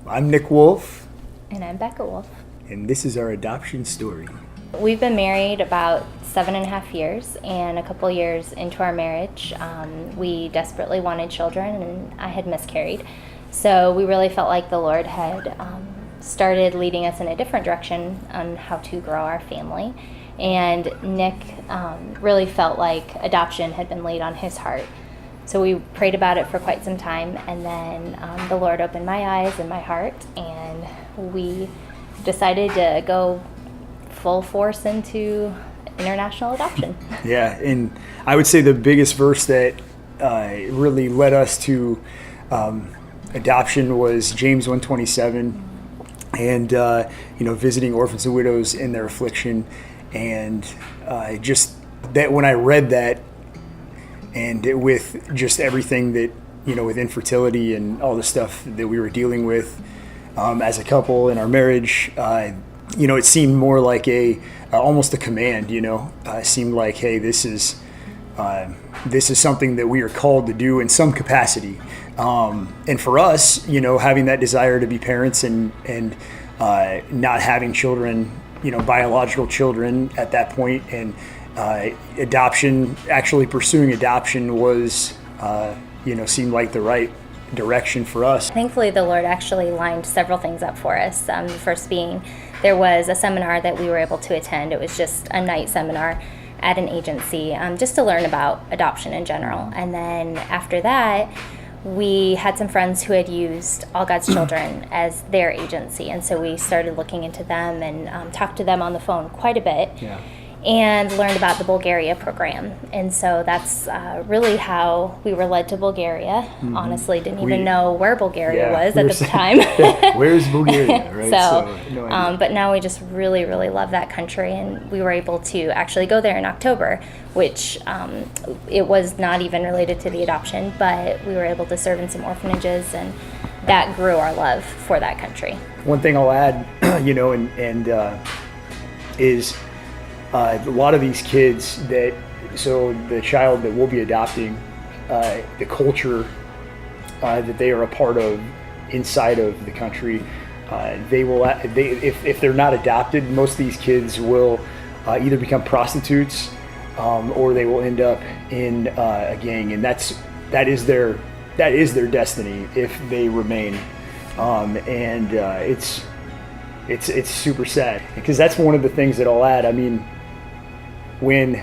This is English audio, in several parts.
I'm Nick Wolfe, And I'm Becca Wolfe. and this is our adoption story. We've been married about 7.5 years, and a couple years into our marriage, we desperately wanted children, and I had miscarried. So we really felt like the Lord had started leading us in a different direction on how to grow our family. And Nick really felt like adoption had been laid on his heart. So we prayed about it for quite some time, and then the Lord opened my eyes and my heart, and we decided to go full force into international adoption. Yeah, and I would say the biggest verse that really led us to adoption was James 1:27, and visiting orphans and widows in their affliction, and just that when I read that, and with just everything that with infertility and all the stuff that we were dealing with as a couple in our marriage, it seemed more like almost a command. It seemed like, hey, this is something that we are called to do in some capacity. And for us, having that desire to be parents and not having children, biological children at that point, and pursuing adoption was, seemed like the right direction for us. Thankfully, the Lord actually lined several things up for us. The first being, there was a seminar that we were able to attend. It was just a night seminar at an agency, just to learn about adoption in general. And then after that, we had some friends who had used All God's Children as their agency. And so we started looking into them and talked to them on the phone quite a bit. Yeah. And learned about the Bulgaria program. And so that's really how we were led to Bulgaria. Mm-hmm. Honestly, didn't even know where Bulgaria was at the time. Where's Bulgaria, right? No idea. But now we just really, really love that country. And we were able to actually go there in October, which it was not even related to the adoption, but we were able to serve in some orphanages, and that grew our love for that country. One thing I'll add, is a lot of these kids so the child that we'll be adopting, the culture that they are a part of inside of the country, if they're not adopted, most of these kids will either become prostitutes or they will end up in a gang, and that is their destiny if they remain, and it's super sad, because that's one of the things that I'll add. I mean, when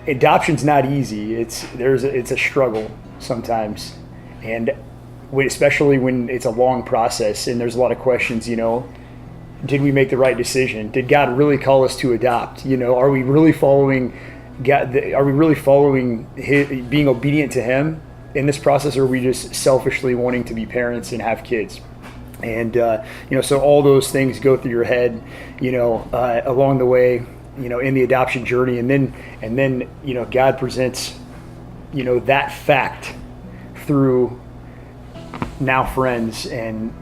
adoption's not easy, it's a struggle sometimes, and especially when it's a long process and there's a lot of questions. Did we make the right decision? Did God really call us to adopt? Are we really following God? Are we really following being obedient to Him in this process, or are we just selfishly wanting to be parents and have kids? And so all those things go through your head, along the way, in the adoption journey, and then God presents, that fact through now friends, and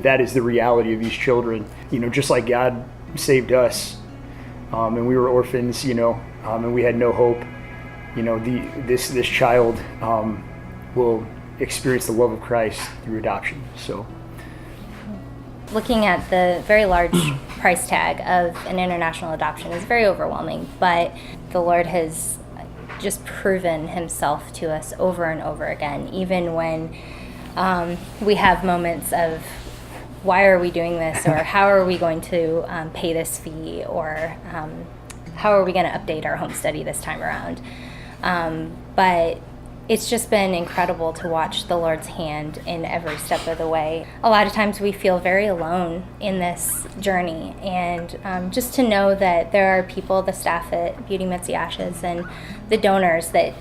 that is the reality of these children. Just like God saved us, and we were orphans, and we had no hope. This child will experience the love of Christ through adoption. So, looking at the very large price tag of an international adoption is very overwhelming, but the Lord has just proven Himself to us over and over again, even when we have moments of, why are we doing this, or how are we going to pay this fee, or how are we going to update our home study this time around. But it's just been incredible to watch the Lord's hand in every step of the way. A lot of times we feel very alone in this journey, and just to know that there are people, the staff at Beauty Meets the Ashes, and the donors that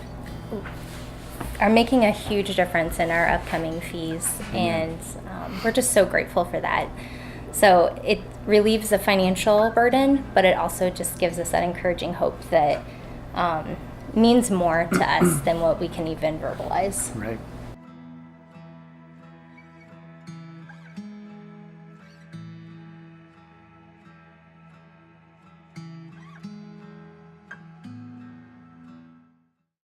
are making a huge difference in our upcoming fees, and we're just so grateful for that. So it relieves the financial burden, but it also just gives us that encouraging hope that means more to us than what we can even verbalize. Right.